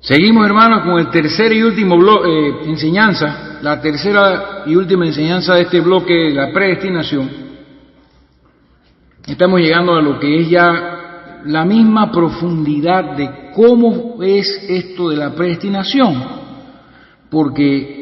Seguimos, hermanos, con el tercer y último enseñanza, la tercera y última enseñanza de este bloque, la predestinación. Estamos llegando a lo que es ya la misma profundidad de cómo es esto de la predestinación, porque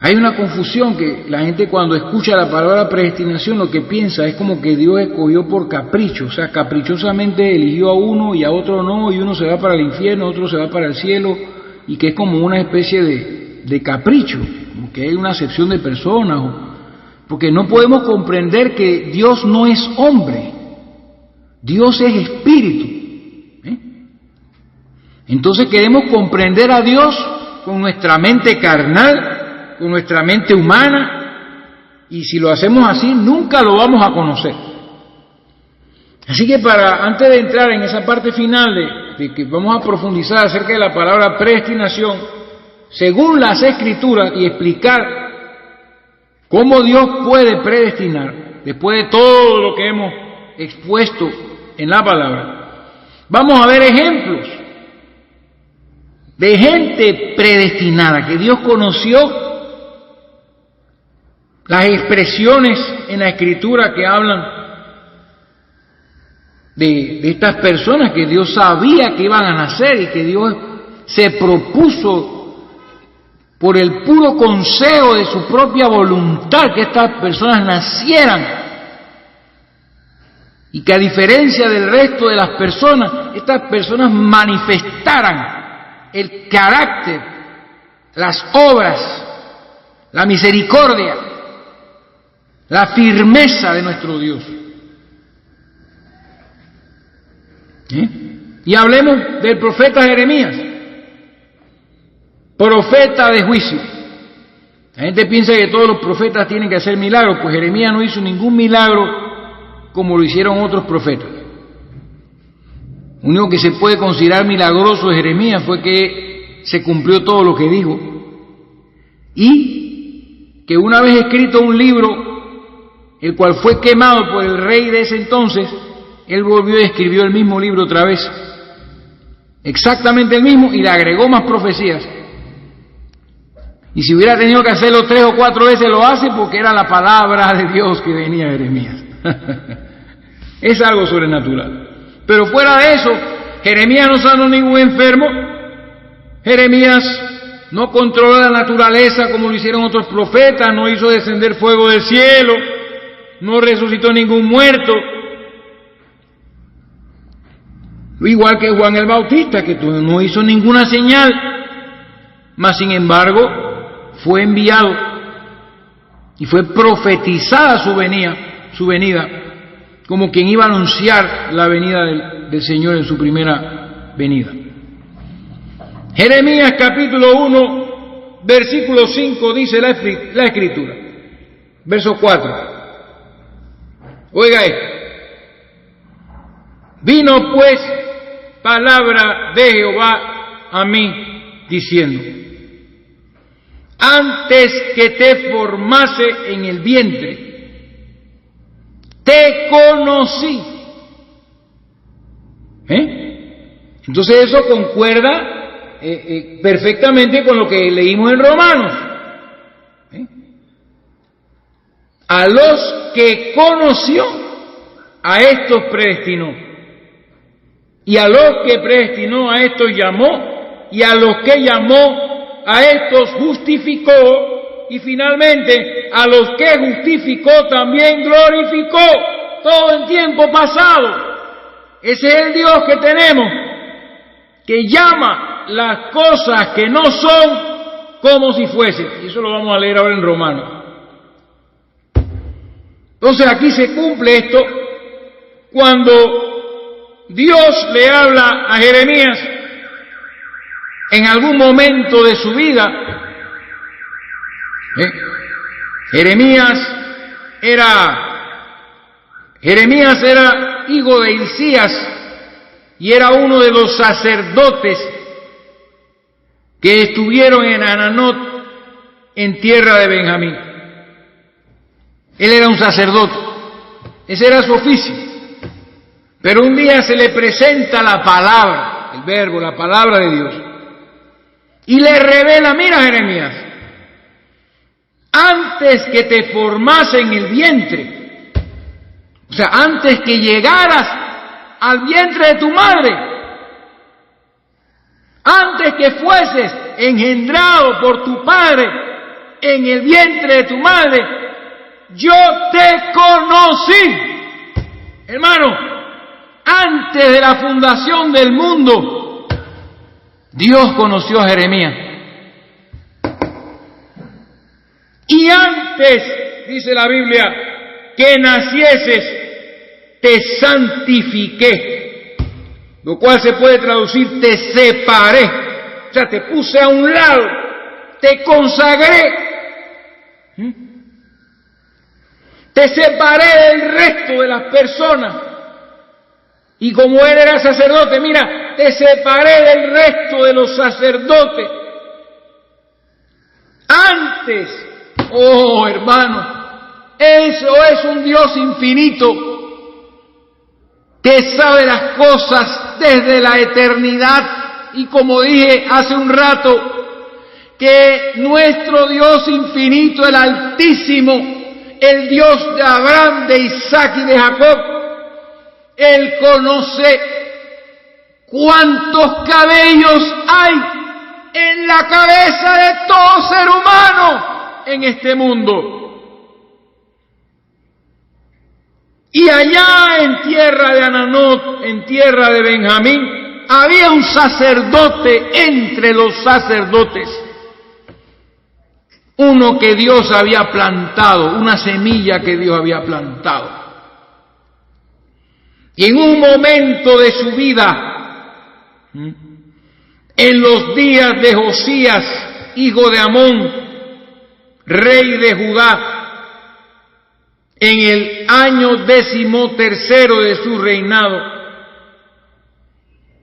hay una confusión que la gente cuando escucha la palabra predestinación lo que piensa es como que Dios escogió por capricho, o sea, caprichosamente eligió a uno y a otro no, y uno se va para el infierno, otro se va para el cielo, y que es como una especie de capricho, como que hay una acepción de personas, porque no podemos comprender que Dios no es hombre, Dios es espíritu. Entonces queremos comprender a Dios con nuestra mente carnal, con nuestra mente humana, y si lo hacemos así nunca lo vamos a conocer. Así que antes de entrar en esa parte final de que vamos a profundizar acerca de la palabra predestinación según las Escrituras y explicar cómo Dios puede predestinar después de todo lo que hemos expuesto en la palabra, vamos a ver ejemplos de gente predestinada que Dios conoció, las expresiones en la Escritura que hablan de estas personas que Dios sabía que iban a nacer y que Dios se propuso por el puro consejo de su propia voluntad que estas personas nacieran, y que a diferencia del resto de las personas, estas personas manifestaran el carácter, las obras, la misericordia, la firmeza de nuestro Dios. Y hablemos del profeta Jeremías, profeta de juicio. La gente piensa que todos los profetas tienen que hacer milagros, pues Jeremías no hizo ningún milagro como lo hicieron otros profetas. Lo único que se puede considerar milagroso de Jeremías fue que se cumplió todo lo que dijo, y que una vez escrito un libro, el cual fue quemado por el rey de ese entonces, él volvió y escribió el mismo libro otra vez, exactamente el mismo, y le agregó más profecías. Y si hubiera tenido que hacerlo 3 o 4 veces, lo hace porque era la palabra de Dios que venía de Jeremías. Es algo sobrenatural. Pero fuera de eso, Jeremías no sanó ningún enfermo, Jeremías no controló la naturaleza como lo hicieron otros profetas, no hizo descender fuego del cielo, no resucitó ningún muerto, igual que Juan el Bautista, que no hizo ninguna señal, mas sin embargo fue enviado y fue profetizada su venida, como quien iba a anunciar la venida del Señor en su primera venida. Jeremías capítulo 1, versículo 5 dice la Escritura, verso 4. Oiga esto: vino pues palabra de Jehová a mí diciendo: antes que te formase en el vientre, te conocí. Entonces eso concuerda perfectamente con lo que leímos en Romanos. A los que conoció, a estos predestinó. Y a los que predestinó, a estos llamó. Y a los que llamó, a estos justificó. Y finalmente, a los que justificó también glorificó. Todo en tiempo pasado. Ese es el Dios que tenemos, que llama las cosas que no son como si fuesen. Y eso lo vamos a leer ahora en Romanos. Entonces aquí se cumple esto cuando Dios le habla a Jeremías en algún momento de su vida. Jeremías era hijo de Hilcías y era uno de los sacerdotes que estuvieron en Ananot, en tierra de Benjamín. Él era un sacerdote, ese era su oficio. Pero un día se le presenta la palabra, el verbo, la palabra de Dios. Y le revela, mira Jeremías, antes que te formase en el vientre, o sea, antes que llegaras al vientre de tu madre, antes que fueses engendrado por tu padre en el vientre de tu madre, yo te conocí. Hermano, antes de la fundación del mundo, Dios conoció a Jeremías. Y antes, dice la Biblia, que nacieses, te santifiqué, lo cual se puede traducir, te separé, o sea, te puse a un lado, te consagré, te separé del resto de las personas, y como él era sacerdote, mira, te separé del resto de los sacerdotes. Antes, oh hermano, eso es un Dios infinito, que sabe las cosas desde la eternidad, y como dije hace un rato, que nuestro Dios infinito, el Altísimo, el Dios de Abraham, de Isaac y de Jacob, Él conoce cuántos cabellos hay en la cabeza de todo ser humano en este mundo. Y allá en tierra de Ananot, en tierra de Benjamín, había un sacerdote entre los sacerdotes. Uno que Dios había plantado, una semilla que Dios había plantado. Y en un momento de su vida, en los días de Josías, hijo de Amón, rey de Judá, en el año 13º de su reinado,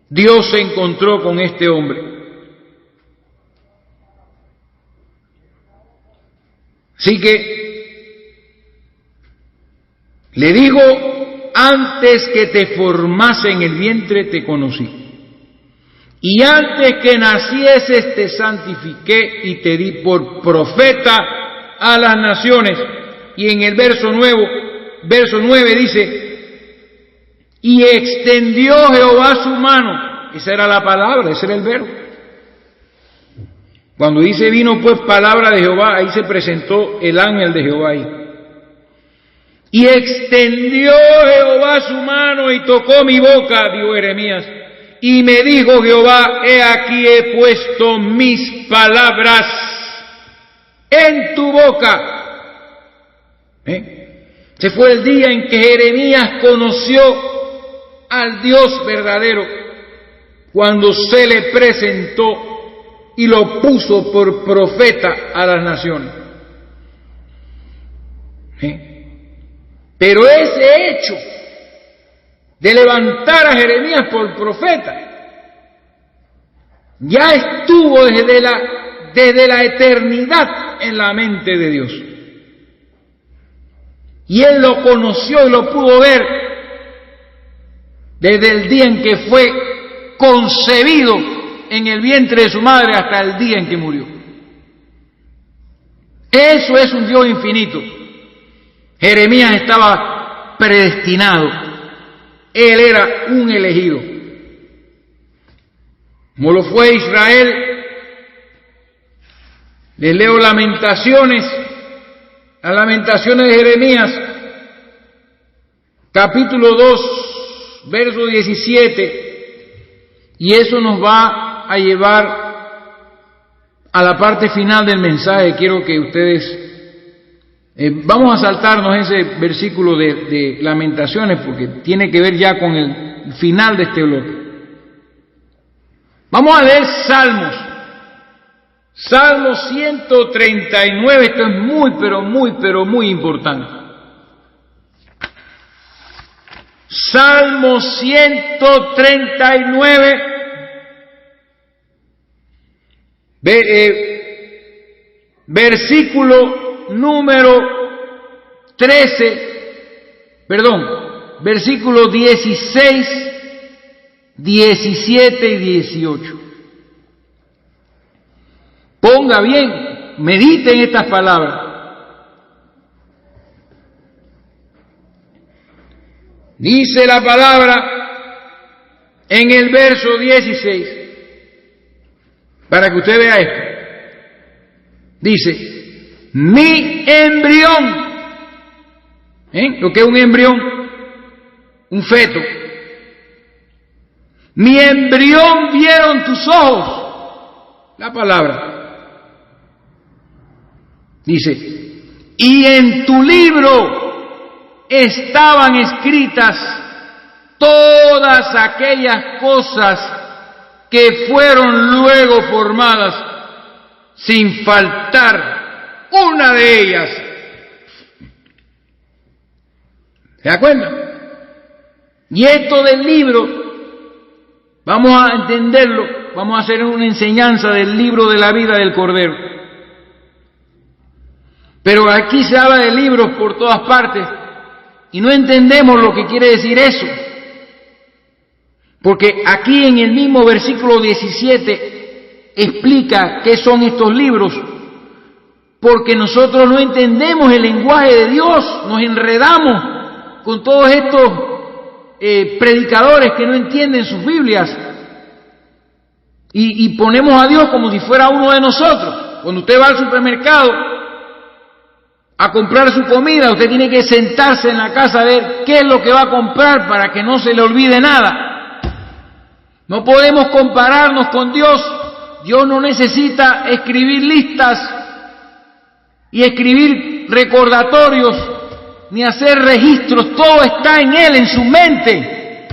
Dios se encontró con este hombre. Así que le digo, antes que te formase en el vientre te conocí, y antes que nacieses te santifiqué y te di por profeta a las naciones. Y en el verso 9 dice, y extendió Jehová su mano. Esa era la palabra, ese era el verbo. Cuando dice vino pues palabra de Jehová, ahí se presentó el ángel de Jehová ahí. Y extendió Jehová su mano y tocó mi boca, dijo Jeremías, y me dijo Jehová, he aquí he puesto mis palabras en tu boca. Ese fue el día en que Jeremías conoció al Dios verdadero, cuando se le presentó y lo puso por profeta a las naciones. Pero ese hecho de levantar a Jeremías por profeta ya estuvo desde la eternidad en la mente de Dios. Y él lo conoció y lo pudo ver desde el día en que fue concebido en el vientre de su madre hasta el día en que murió. Eso es un Dios infinito. Jeremías estaba predestinado. Él era un elegido. Como lo fue Israel. Les leo Lamentaciones. Las Lamentaciones de Jeremías, capítulo 2, verso 17, y eso nos va a llevar a la parte final del mensaje. Quiero que ustedes, vamos a saltarnos ese versículo de Lamentaciones, porque tiene que ver ya con el final de este bloque. Vamos a leer Salmos. Salmo 139, esto es muy importante. Salmo 139, versículo número versículo 16, 17 y 18. Ponga bien, medite en estas palabras. Dice la palabra en el verso 16, para que usted vea esto. Dice, mi embrión, lo que es un embrión, un feto. Mi embrión vieron tus ojos, la palabra. Dice, y en tu libro estaban escritas todas aquellas cosas que fueron luego formadas, sin faltar una de ellas. ¿Se da cuenta? Y esto del libro, vamos a entenderlo, vamos a hacer una enseñanza del libro de la vida del Cordero. Pero aquí se habla de libros por todas partes y no entendemos lo que quiere decir eso. Porque aquí en el mismo versículo 17 explica qué son estos libros. Porque nosotros no entendemos el lenguaje de Dios, nos enredamos con todos estos predicadores que no entienden sus Biblias y ponemos a Dios como si fuera uno de nosotros. Cuando usted va al supermercado a comprar su comida, usted tiene que sentarse en la casa a ver qué es lo que va a comprar para que no se le olvide nada. No podemos compararnos con Dios. Dios no necesita escribir listas y escribir recordatorios ni hacer registros. Todo está en Él, en su mente.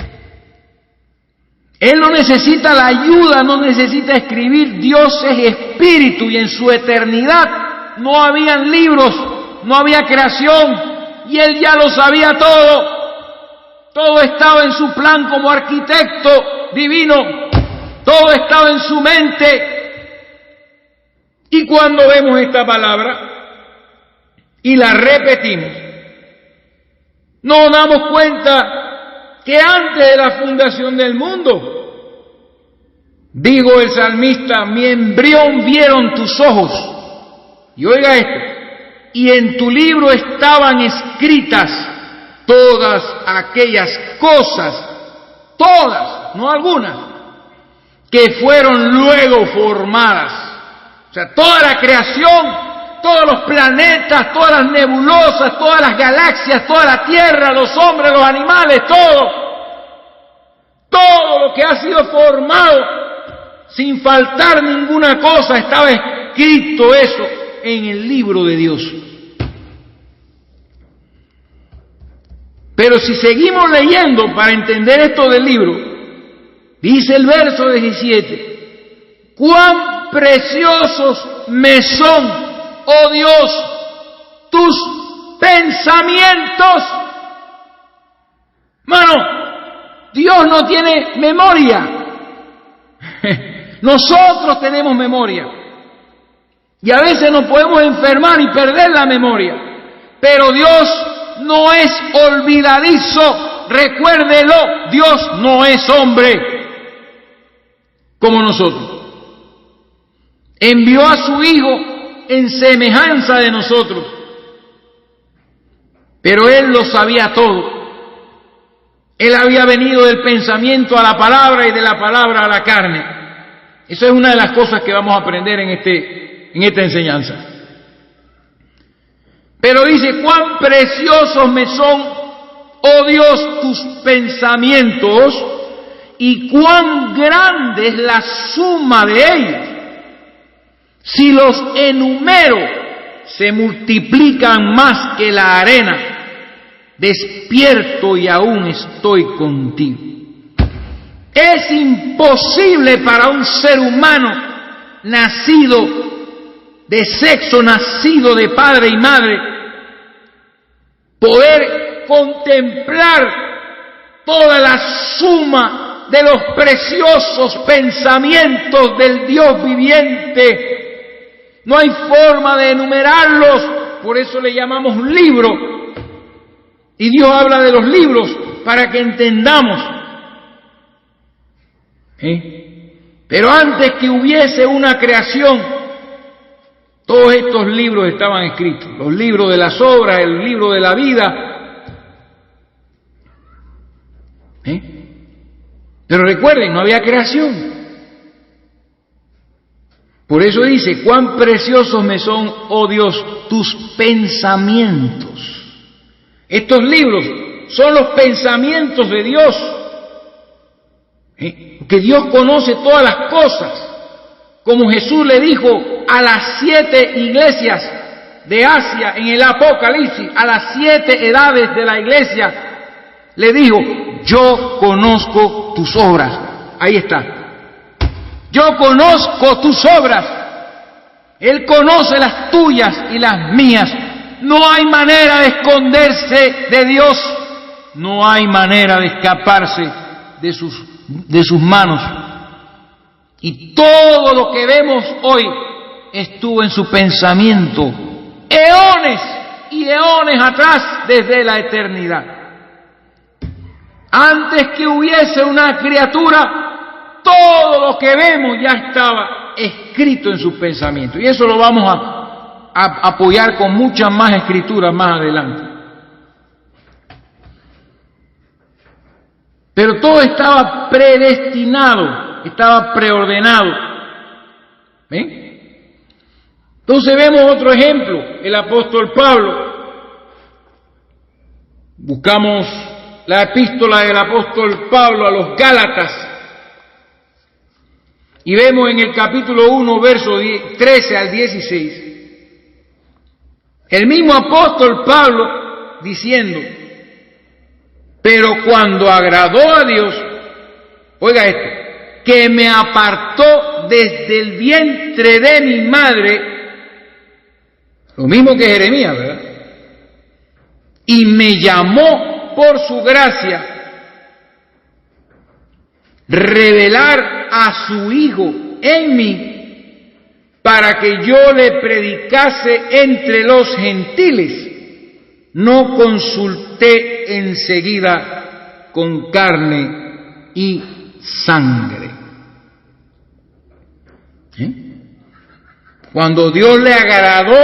Él no necesita la ayuda, no necesita escribir. Dios es espíritu y en su eternidad no habían libros, no había creación y Él ya lo sabía todo. Todo estaba en su plan como arquitecto divino. Todo estaba en su mente. Y cuando vemos esta palabra y la repetimos, nos damos cuenta que antes de la fundación del mundo, dijo el salmista, mi embrión vieron tus ojos. Y oiga esto, y en tu libro estaban escritas todas aquellas cosas, todas, no algunas, que fueron luego formadas. O sea, toda la creación, todos los planetas, todas las nebulosas, todas las galaxias, toda la tierra, los hombres, los animales, todo lo que ha sido formado, sin faltar ninguna cosa, estaba escrito eso en el libro de Dios. Pero si seguimos leyendo para entender esto del libro, dice el verso 17, cuán preciosos me son, oh Dios, tus pensamientos. Mano, Dios no tiene memoria. Nosotros tenemos memoria. Y a veces nos podemos enfermar y perder la memoria. Pero Dios no es olvidadizo. Recuérdelo, Dios no es hombre como nosotros. Envió a su Hijo en semejanza de nosotros. Pero Él lo sabía todo. Él había venido del pensamiento a la palabra y de la palabra a la carne. Eso es una de las cosas que vamos a aprender en esta enseñanza. Pero dice, cuán preciosos me son, oh Dios, tus pensamientos, y cuán grande es la suma de ellos. Si los enumero, se multiplican más que la arena. Despierto y aún estoy contigo. Es imposible para un ser humano nacido de sexo, nacido de padre y madre, poder contemplar toda la suma de los preciosos pensamientos del Dios viviente. No hay forma de enumerarlos, por eso le llamamos un libro. Y Dios habla de los libros para que entendamos. Pero antes que hubiese una creación, Todos estos libros estaban escritos, los libros de las obras, el libro de la vida. Pero recuerden, no había creación. Por eso dice, cuán preciosos me son, oh Dios, tus pensamientos. Estos libros son los pensamientos de Dios. Que Dios conoce todas las cosas. Como Jesús le dijo a las 7 iglesias de Asia en el Apocalipsis, a las 7 edades de la iglesia, le dijo, yo conozco tus obras. Ahí está. Yo conozco tus obras. Él conoce las tuyas y las mías. No hay manera de esconderse de Dios. No hay manera de escaparse de sus manos. Y todo lo que vemos hoy estuvo en su pensamiento eones y eones atrás, desde la eternidad. Antes que hubiese una criatura, todo lo que vemos ya estaba escrito en su pensamiento. Y eso lo vamos a apoyar con muchas más escrituras más adelante. Pero todo estaba predestinado, estaba preordenado. ¿Ven? Entonces vemos otro ejemplo, el apóstol Pablo. Buscamos la epístola del apóstol Pablo a los Gálatas. Y vemos en el capítulo 1, versos 13 al 16, el mismo apóstol Pablo diciendo, pero cuando agradó a Dios, oiga esto, que me apartó desde el vientre de mi madre, lo mismo que Jeremías, ¿verdad? Y me llamó por su gracia, revelar a su Hijo en mí, para que yo le predicase entre los gentiles. No consulté enseguida con carne y sangre. Cuando Dios le agradó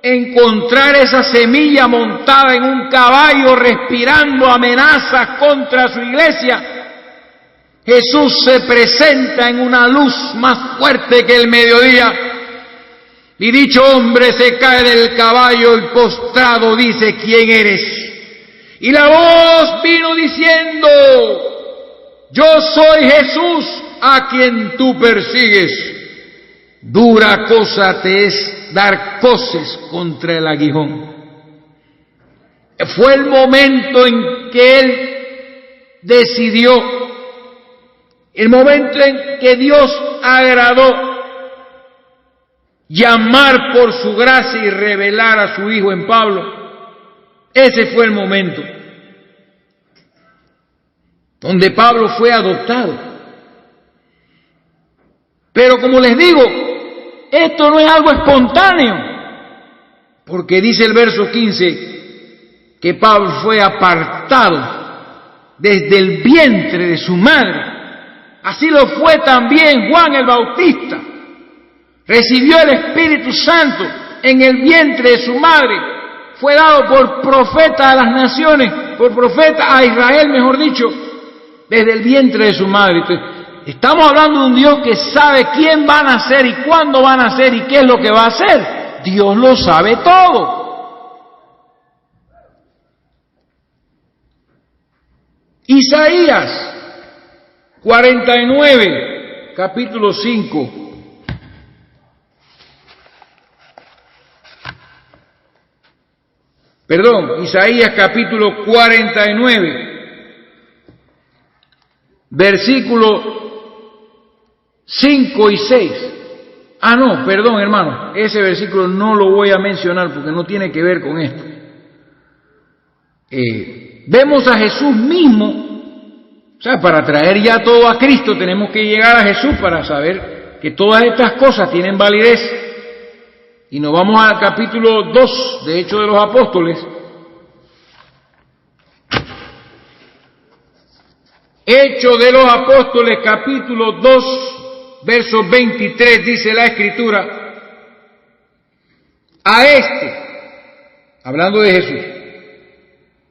encontrar esa semilla montada en un caballo respirando amenazas contra su iglesia, Jesús se presenta en una luz más fuerte que el mediodía, y dicho hombre se cae del caballo y postrado dice, ¿quién eres? Y la voz vino diciendo, yo soy Jesús a quien tú persigues. Dura cosa te es dar coces contra el aguijón. Fue el momento en que él decidió, el momento en que Dios agradó llamar por su gracia y revelar a su Hijo en Pablo. Ese fue el momento donde Pablo fue adoptado. Pero como les digo, esto no es algo espontáneo, porque dice el verso 15 que Pablo fue apartado desde el vientre de su madre. Así lo fue también Juan el Bautista. Recibió el Espíritu Santo en el vientre de su madre. Fue dado por profeta a las naciones, por profeta a Israel, mejor dicho, desde el vientre de su madre. Entonces, estamos hablando de un Dios que sabe quién va a nacer y cuándo va a nacer y qué es lo que va a hacer. Dios lo sabe todo. Isaías 49, capítulo 5. Isaías capítulo 49, versículo 5 y 6. Hermano, ese versículo no lo voy a mencionar porque no tiene que ver con esto. Vemos a Jesús mismo. O sea, para traer ya todo a Cristo tenemos que llegar a Jesús para saber que todas estas cosas tienen validez. Y nos vamos al capítulo 2 de Hechos de los Apóstoles. Hechos de los Apóstoles, capítulo 2, verso 23, dice la Escritura: A este, hablando de Jesús,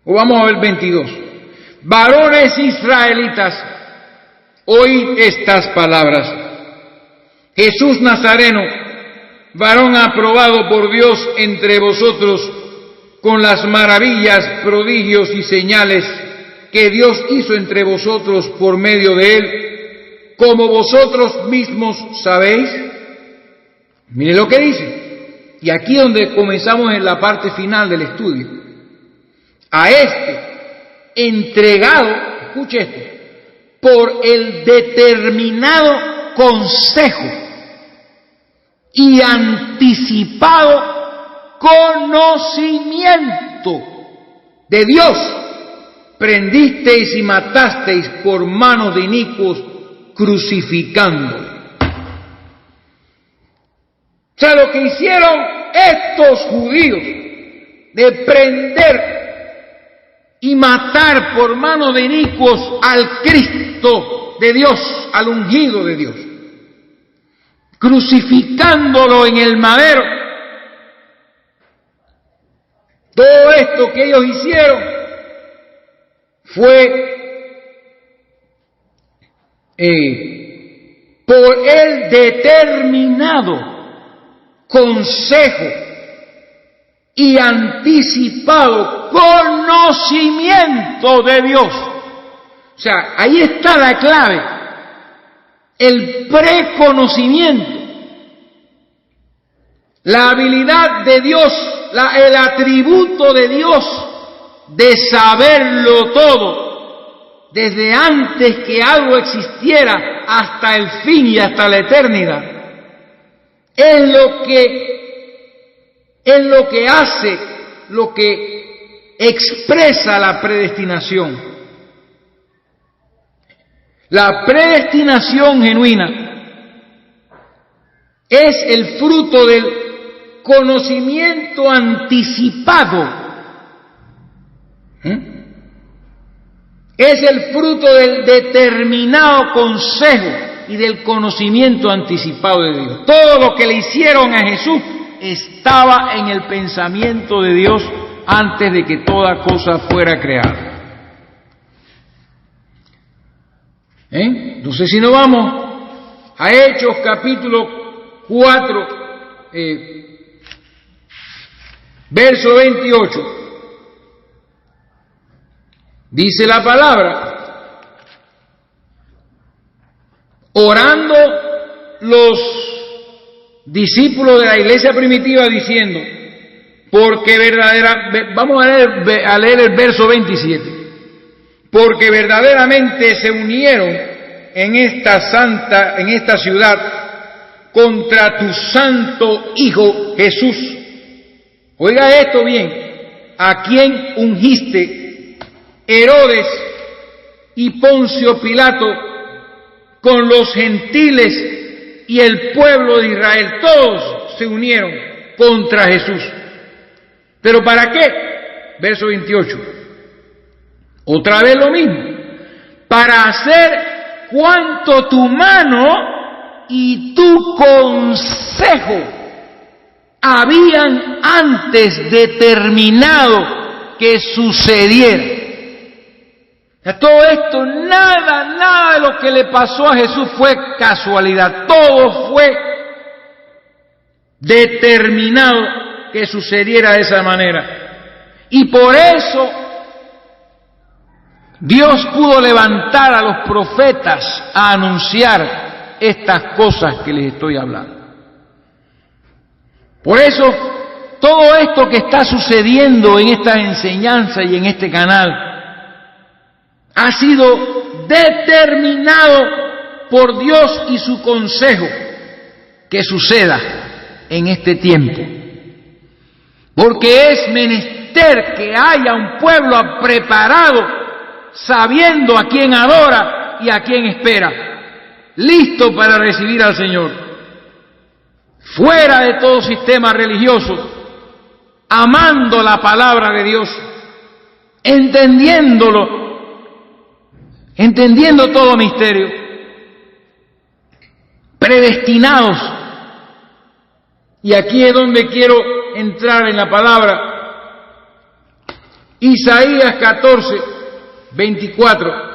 o vamos a ver 22, varones israelitas, oíd estas palabras. Jesús Nazareno, varón aprobado por Dios entre vosotros, con las maravillas, prodigios y señales que Dios hizo entre vosotros por medio de él, como vosotros mismos sabéis. Miren lo que dice. Y aquí es donde comenzamos en la parte final del estudio. A este, entregado, escuche esto, por el determinado consejo y anticipado conocimiento de Dios, prendisteis y matasteis por manos de inicuos, crucificándole. O sea, lo que hicieron estos judíos de prender y matar por mano de inicuos al Cristo de Dios, al ungido de Dios, crucificándolo en el madero. Todo esto que ellos hicieron fue por el determinado consejo y anticipado conocimiento de Dios. O sea, ahí está la clave, el preconocimiento, la habilidad de Dios, el atributo de Dios de saberlo todo, desde antes que algo existiera hasta el fin y hasta la eternidad. Es lo que hace, lo que expresa la predestinación. La predestinación genuina es el fruto del conocimiento anticipado. Es el fruto del determinado consejo y del conocimiento anticipado de Dios. Todo lo que le hicieron a Jesús estaba en el pensamiento de Dios antes de que toda cosa fuera creada. Entonces, si nos vamos a Hechos capítulo 4, verso 28, dice la palabra: orando los discípulos de la iglesia primitiva diciendo, porque vamos a leer el verso 27, porque verdaderamente se unieron en esta ciudad contra tu santo Hijo Jesús. Oiga esto bien, a quien ungiste Herodes y Poncio Pilato con los gentiles y el pueblo de Israel. Todos se unieron contra Jesús. ¿Pero para qué? Verso 28. Otra vez lo mismo. Para hacer cuanto tu mano y tu consejo habían antes determinado que sucediera. Todo esto, nada de lo que le pasó a Jesús fue casualidad. Todo fue determinado que sucediera de esa manera. Y por eso Dios pudo levantar a los profetas a anunciar estas cosas que les estoy hablando. Por eso, todo esto que está sucediendo en esta enseñanza y en este canal ha sido determinado por Dios y su consejo que suceda en este tiempo. Porque es menester que haya un pueblo preparado, sabiendo a quién adora y a quién espera, listo para recibir al Señor, fuera de todo sistema religioso, amando la palabra de Dios, entendiendo todo misterio, predestinados. Y aquí es donde quiero entrar en la palabra. Isaías 14, 24.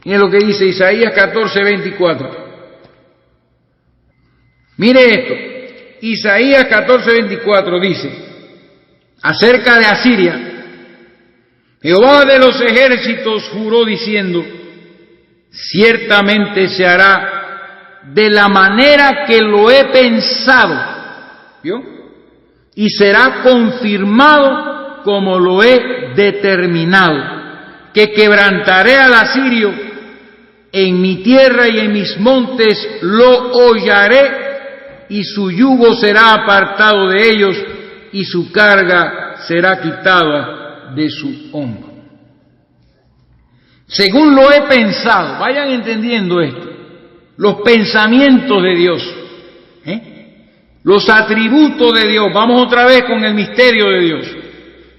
Miren lo que dice Isaías 14, 24. Mire esto. Isaías 14, 24 dice, acerca de Asiria, Jehová de los ejércitos juró diciendo, ciertamente se hará de la manera que lo he pensado, ¿vio? Y será confirmado como lo he determinado, que quebrantaré al asirio en mi tierra y en mis montes lo hollaré, y su yugo será apartado de ellos, y su carga será quitada de su hombro. Según lo he pensado, vayan entendiendo esto, los pensamientos de Dios, los atributos de Dios. Vamos otra vez con el misterio de Dios.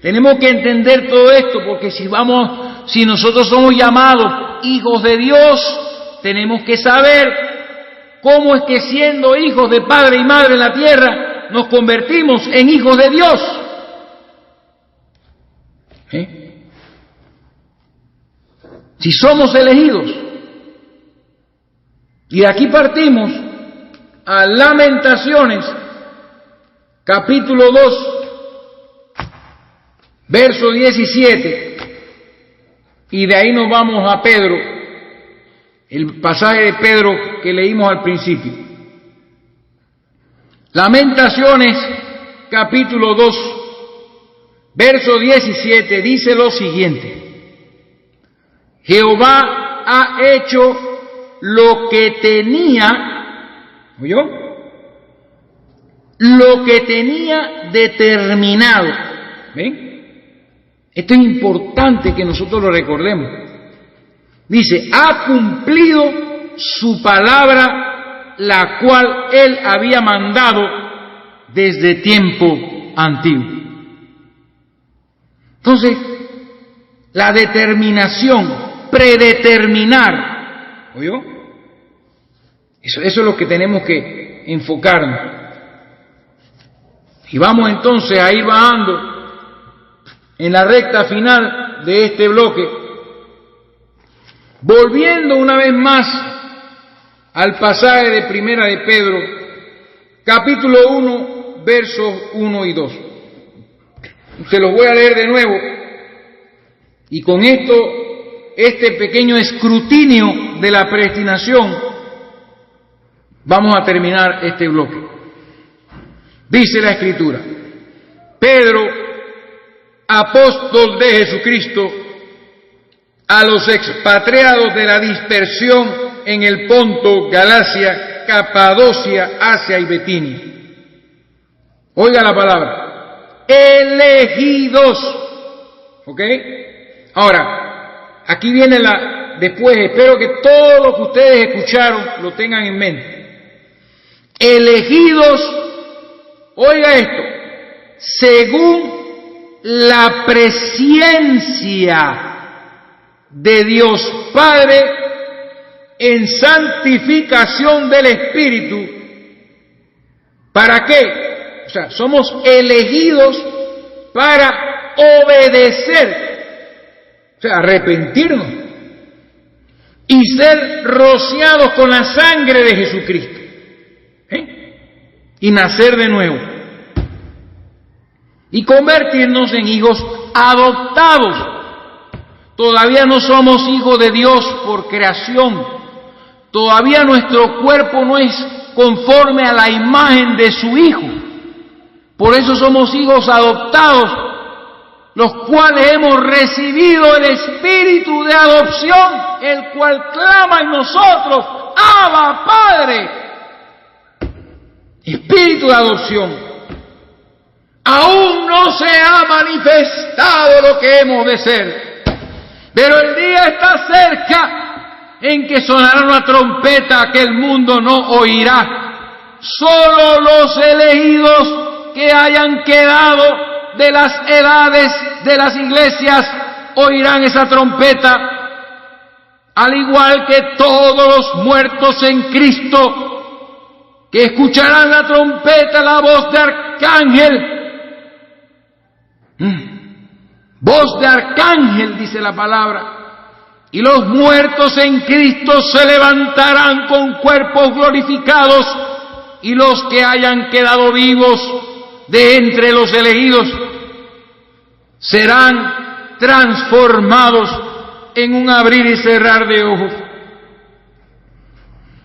Tenemos que entender todo esto, porque si nosotros somos llamados hijos de Dios, tenemos que saber cómo es que siendo hijos de padre y madre en la tierra, nos convertimos en hijos de Dios. Si somos elegidos. Y de aquí partimos a Lamentaciones, capítulo 2, verso 17, y de ahí nos vamos a Pedro, el pasaje de Pedro que leímos al principio. Lamentaciones, capítulo 2, verso 17, dice lo siguiente: Jehová ha hecho lo que tenía, ¿oyó? Lo que tenía determinado. ¿Ven? Esto es importante que nosotros lo recordemos. Dice, ha cumplido su palabra, la cual él había mandado desde tiempo antiguo. Entonces, la determinación, predeterminar, ¿oyó? Eso es lo que tenemos que enfocarnos. Y vamos entonces a ir bajando en la recta final de este bloque, volviendo una vez más al pasaje de Primera de Pedro, capítulo 1, versos 1 y 2. Se los voy a leer de nuevo, y con esto, este pequeño escrutinio de la predestinación, vamos a terminar este bloque. Dice la Escritura: Pedro, apóstol de Jesucristo, a los expatriados de la dispersión en el Ponto, Galacia, Capadocia, Asia y Bitinia. Oiga la palabra, elegidos. ¿Ok? Ahora, aquí viene después, espero que todo lo que ustedes escucharon lo tengan en mente. Elegidos, oiga esto, según la presciencia de Dios Padre en santificación del Espíritu. ¿Para qué? O sea, somos elegidos para obedecer, o sea, arrepentirnos y ser rociados con la sangre de Jesucristo, y nacer de nuevo y convertirnos en hijos adoptados. Todavía no somos hijos de Dios por creación. Todavía nuestro cuerpo no es conforme a la imagen de su Hijo. Por eso somos hijos adoptados, los cuales hemos recibido el espíritu de adopción, el cual clama en nosotros, Abba, Padre. Espíritu de adopción. Aún no se ha manifestado lo que hemos de ser, pero el día está cerca en que sonará una trompeta que el mundo no oirá. Solo los elegidos que hayan quedado de las edades de las iglesias oirán esa trompeta, al igual que todos los muertos en Cristo que escucharán la trompeta, la voz de arcángel. Voz de arcángel, dice la palabra. Y los muertos en Cristo se levantarán con cuerpos glorificados, y los que hayan quedado vivos de entre los elegidos serán transformados en un abrir y cerrar de ojos,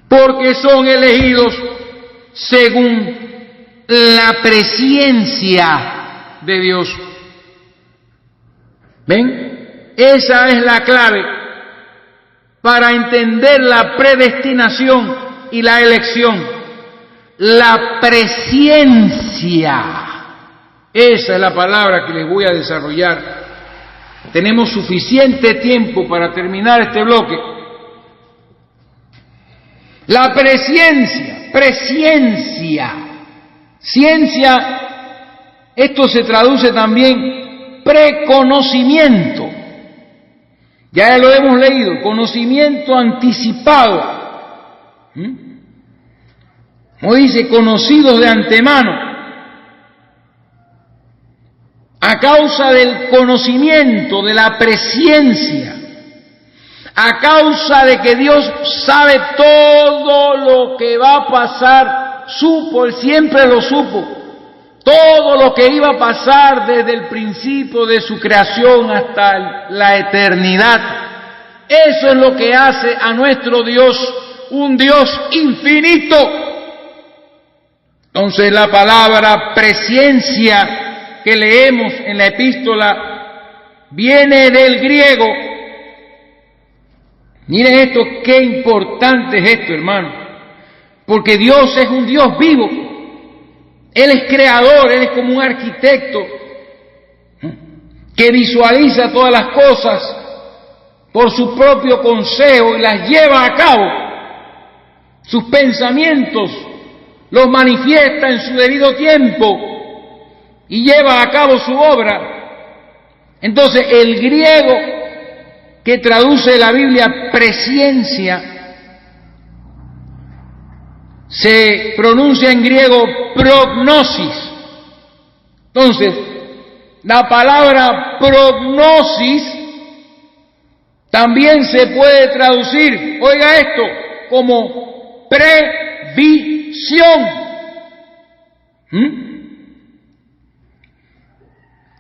porque son elegidos según la presciencia de Dios. ¿Ven? Esa es la clave para entender la predestinación y la elección. La presciencia. Esa es la palabra que les voy a desarrollar. Tenemos suficiente tiempo para terminar este bloque. La presciencia. Ciencia, esto se traduce también preconocimiento. Ya lo hemos leído, conocimiento anticipado. Como dice, conocidos de antemano. A causa del conocimiento, de la presciencia, a causa de que Dios sabe todo lo que va a pasar, supo, Él siempre lo supo, todo lo que iba a pasar desde el principio de su creación hasta la eternidad. Eso es lo que hace a nuestro Dios un Dios infinito. Entonces la palabra presciencia que leemos en la epístola viene del griego. Miren esto, qué importante es esto, hermano, porque Dios es un Dios vivo. Él es creador, Él es como un arquitecto que visualiza todas las cosas por su propio consejo y las lleva a cabo. Sus pensamientos los manifiesta en su debido tiempo y lleva a cabo su obra. Entonces el griego que traduce la Biblia presciencia se pronuncia en griego prognosis. Entonces la palabra prognosis también se puede traducir, oiga esto, como previsión.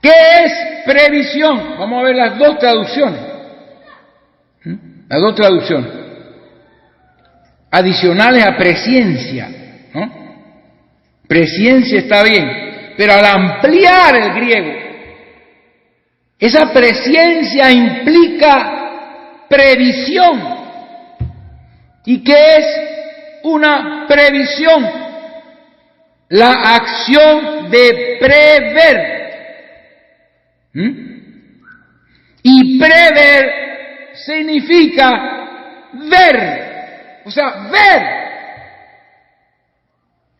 ¿Qué es previsión? Vamos a ver las dos traducciones. Las dos traducciones. Adicionales a presciencia, ¿no? Presciencia está bien, pero al ampliar el griego, esa presciencia implica previsión. ¿Y qué es una previsión? La acción de prever. Y prever significa ver. O sea, ver.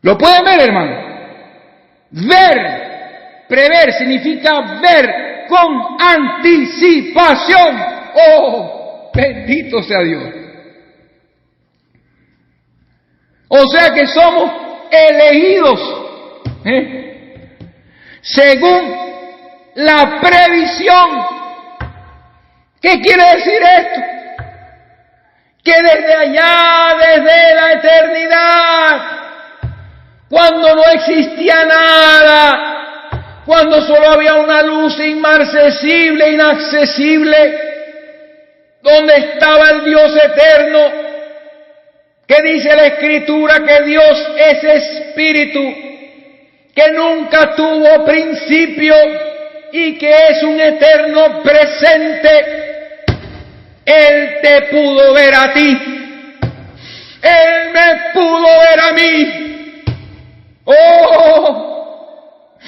¿Lo pueden ver, hermano? Ver. Prever significa ver con anticipación. ¡Oh! Bendito sea Dios. O sea que somos elegidos según la previsión. ¿Qué quiere decir esto? Que desde allá, desde la eternidad, cuando no existía nada, cuando solo había una luz inmarcesible, inaccesible, donde estaba el Dios eterno, que dice la Escritura que Dios es espíritu, que nunca tuvo principio y que es un eterno presente. Él te pudo ver a ti, Él me pudo ver a mí. ¡Oh!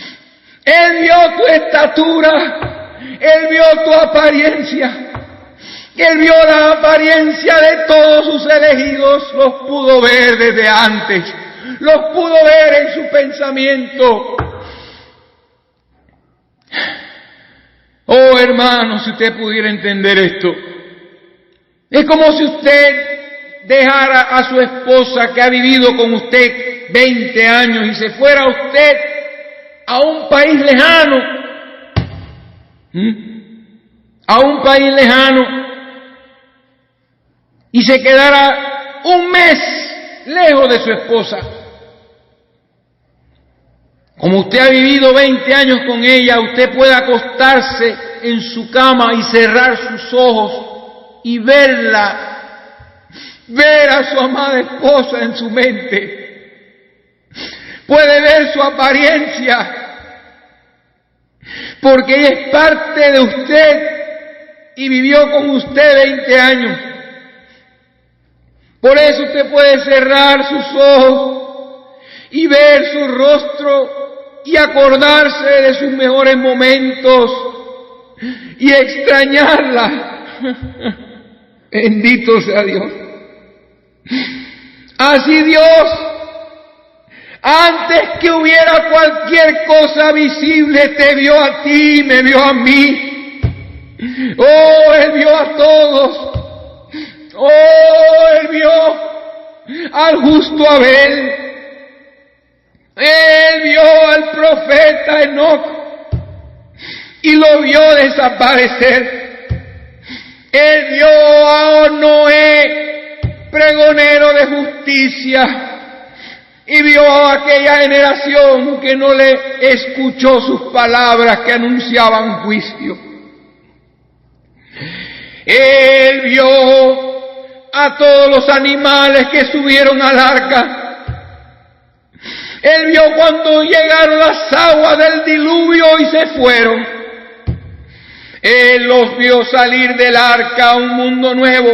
Él vio tu estatura, Él vio tu apariencia. Él vio la apariencia de todos sus elegidos, los pudo ver desde antes, los pudo ver en su pensamiento. Oh, hermano, si usted pudiera entender esto, es como si usted dejara a su esposa que ha vivido con usted 20 años y se fuera usted a un país lejano, a un país lejano, y se quedara un mes lejos de su esposa. Como usted ha vivido 20 años con ella, usted puede acostarse en su cama y cerrar sus ojos y verla, ver a su amada esposa en su mente. Puede ver su apariencia, porque ella es parte de usted y vivió con usted 20 años. Por eso usted puede cerrar sus ojos y ver su rostro y acordarse de sus mejores momentos y extrañarla. Bendito sea Dios. Así Dios, antes que hubiera cualquier cosa visible, te vio a ti, me vio a mí. Oh, Él vio a todos. Oh, Él vio al justo Abel. Él vio al profeta Enoc y lo vio desaparecer. Él vio a Noé, pregonero de justicia, y vio a aquella generación que no le escuchó sus palabras que anunciaban juicio. Él vio a todos los animales que subieron al arca. Él vio cuando llegaron las aguas del diluvio y se fueron. Él los vio salir del arca a un mundo nuevo,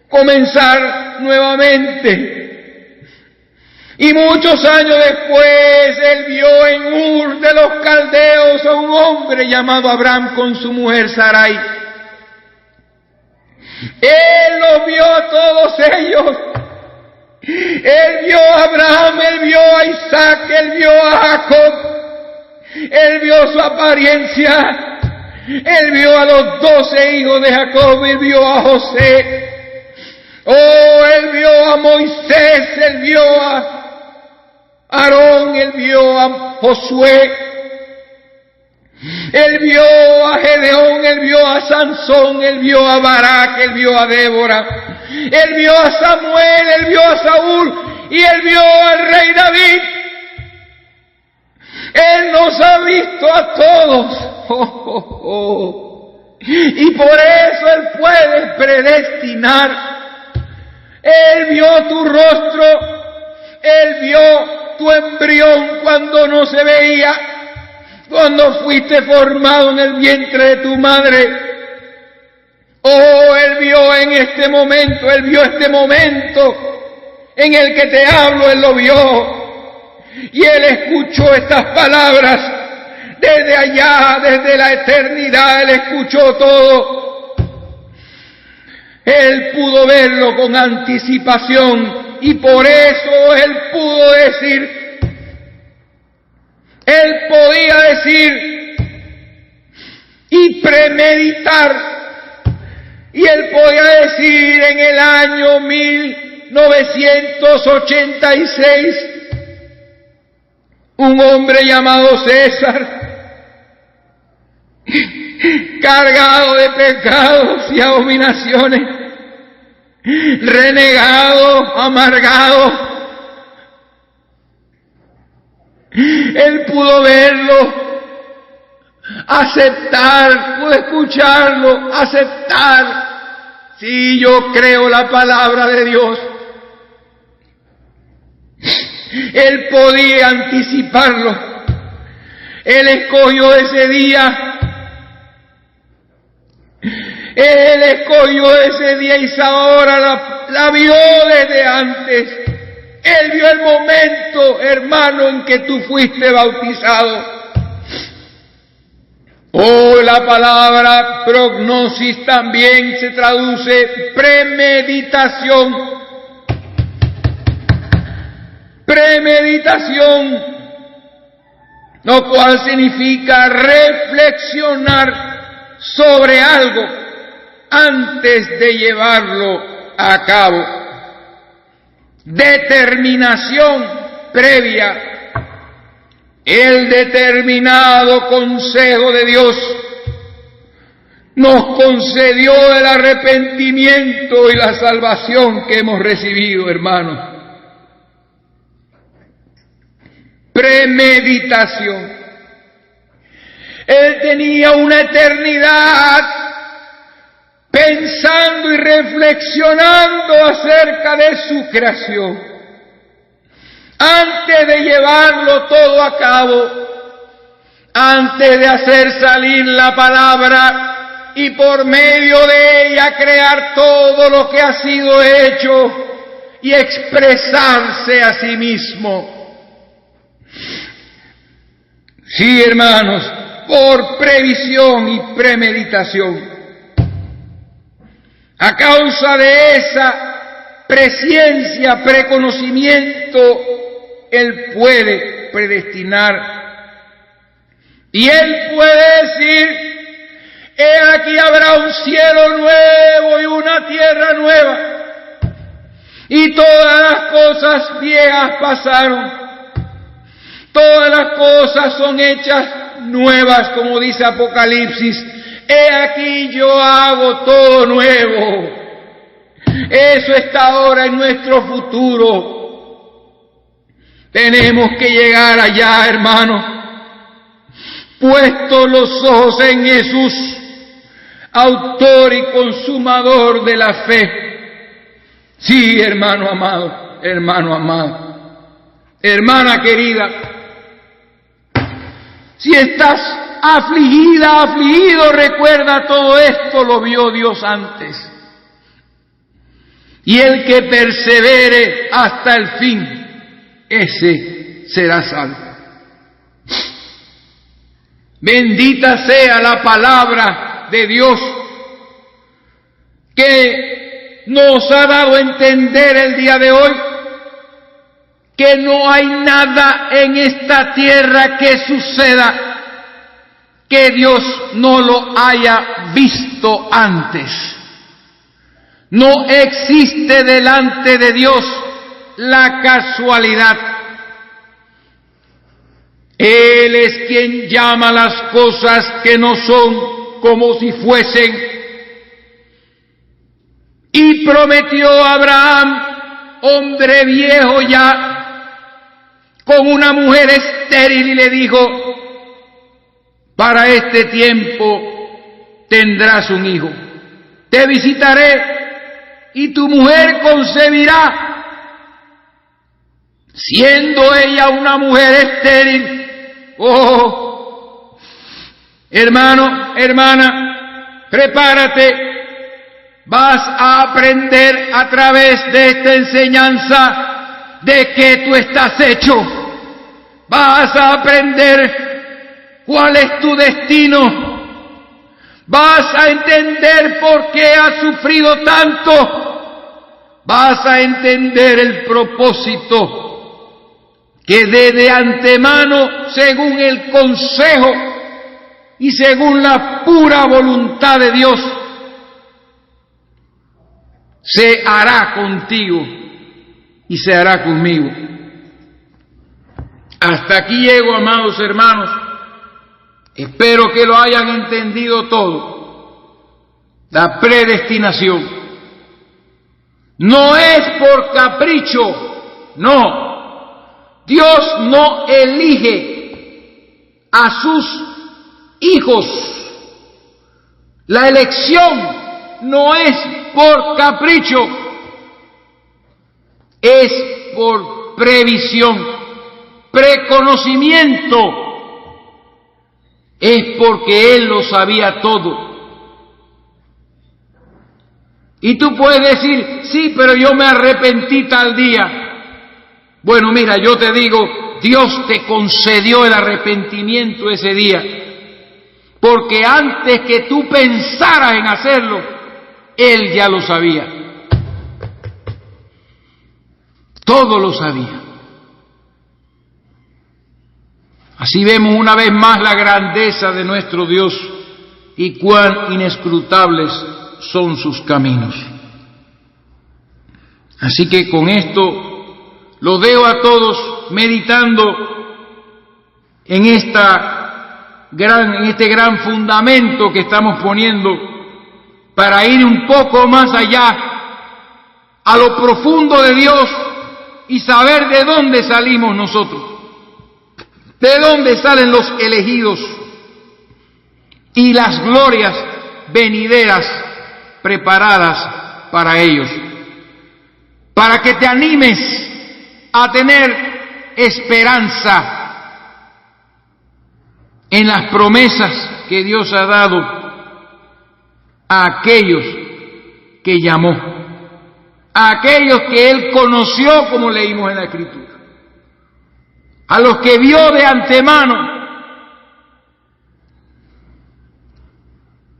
comenzar nuevamente. Y muchos años después, Él vio en Ur de los Caldeos a un hombre llamado Abraham con su mujer Sarai. Él los vio a todos ellos. Él vio a Abraham, Él vio a Isaac, Él vio a Jacob, Él vio su apariencia, Él vio a los 12 hijos de Jacob, Él vio a José, oh, Él vio a Moisés, Él vio a Aarón, Él vio a Josué, Él vio a Gedeón, Él vio a Sansón, Él vio a Barak, Él vio a Débora, Él vio a Samuel, Él vio a Saúl y Él vio al rey David. Él nos ha visto a todos. Y por eso Él puede predestinar. Él vio tu rostro, Él vio tu embrión cuando no se veía, cuando fuiste formado en el vientre de tu madre. Oh, Él vio en este momento, Él vio este momento en el que te hablo, Él lo vio. Y Él escuchó estas palabras desde allá, desde la eternidad, Él escuchó todo. Él pudo verlo con anticipación y por eso Él pudo decir, Él podía decir y premeditar. Y Él podía decir en el año 1986, un hombre llamado César, cargado de pecados y abominaciones, renegado, amargado, Él pudo verlo, aceptar, pude escucharlo, aceptar. Sí, yo creo la palabra de Dios. Él podía anticiparlo. Él escogió ese día. Él escogió ese día y ahora la vio desde antes. Él vio el momento, hermano, en que tú fuiste bautizado. Oh, la palabra prognosis también se traduce premeditación. Premeditación, lo cual significa reflexionar sobre algo antes de llevarlo a cabo. determinación previa, el determinado consejo de Dios nos concedió el arrepentimiento y la salvación que hemos recibido, hermanos. Premeditación. Él tenía una eternidad pensando y reflexionando acerca de su creación. Antes de llevarlo todo a cabo, antes de hacer salir la palabra y por medio de ella crear todo lo que ha sido hecho y expresarse a sí mismo. Sí, hermanos, por previsión y premeditación. A causa de esa presciencia, preconocimiento, Él puede predestinar. Y Él puede decir: he aquí habrá un cielo nuevo y una tierra nueva, y todas las cosas viejas pasaron, todas las cosas son hechas nuevas, como dice Apocalipsis. He aquí yo hago todo nuevo. Eso está ahora en nuestro futuro. Tenemos que llegar allá, hermanos, puestos los ojos en Jesús, autor y consumador de la fe. Sí, hermano amado, hermana querida, si estás afligida, afligido, recuerda, todo esto lo vio Dios antes. Y el que persevere hasta el fin, ese será salvo. Bendita sea la palabra de Dios que nos ha dado a entender el día de hoy que no hay nada en esta tierra que suceda que Dios no lo haya visto antes. No existe delante de Dios la casualidad. Él es quien llama las cosas que no son como si fuesen. Y prometió a Abraham, hombre viejo ya, con una mujer estéril, y le dijo: para este tiempo tendrás un hijo. Te visitaré y tu mujer concebirá. Siendo ella una mujer estéril. Oh, hermano, hermana, prepárate. Vas a aprender a través de esta enseñanza de qué tú estás hecho. Vas a aprender cuál es tu destino. Vas a entender por qué has sufrido tanto. Vas a entender el propósito que de antemano, según el consejo y según la pura voluntad de Dios, se hará contigo y se hará conmigo. Hasta aquí llego, amados hermanos. Espero que lo hayan entendido todo. La predestinación no es por capricho, no. Dios no elige a sus hijos. La elección no es por capricho, es por previsión, preconocimiento. Es porque Él lo sabía todo. Y tú puedes decir: sí, pero yo me arrepentí tal día. Bueno, mira, yo te digo, Dios te concedió el arrepentimiento ese día, porque antes que tú pensaras en hacerlo, Él ya lo sabía. Todo lo sabía. Así vemos una vez más la grandeza de nuestro Dios y cuán inescrutables son sus caminos. Así que con esto Los dejo a todos meditando en este gran fundamento que estamos poniendo para ir un poco más allá, a lo profundo de Dios y saber de dónde salimos nosotros, de dónde salen los elegidos y las glorias venideras preparadas para ellos, para que te animes a tener esperanza en las promesas que Dios ha dado a aquellos que llamó, a aquellos que Él conoció, como leímos en la Escritura, a los que vio de antemano.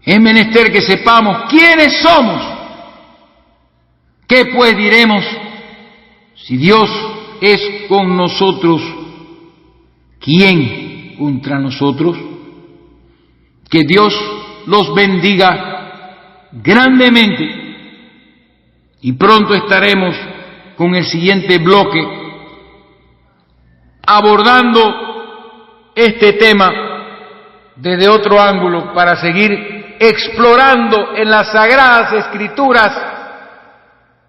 Es menester que sepamos quiénes somos. ¿Qué pues diremos? Si Dios es con nosotros, ¿quién contra nosotros? Que Dios los bendiga grandemente y pronto estaremos con el siguiente bloque abordando este tema desde otro ángulo para seguir explorando en las Sagradas Escrituras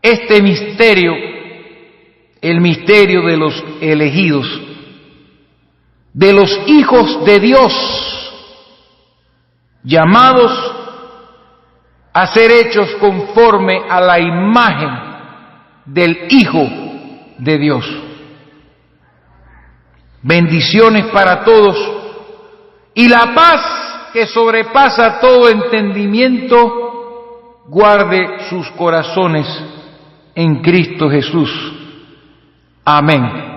este misterio, el misterio de los elegidos, de los hijos de Dios, llamados a ser hechos conforme a la imagen del Hijo de Dios. Bendiciones para todos y la paz que sobrepasa todo entendimiento guarde sus corazones en Cristo Jesús. Amén.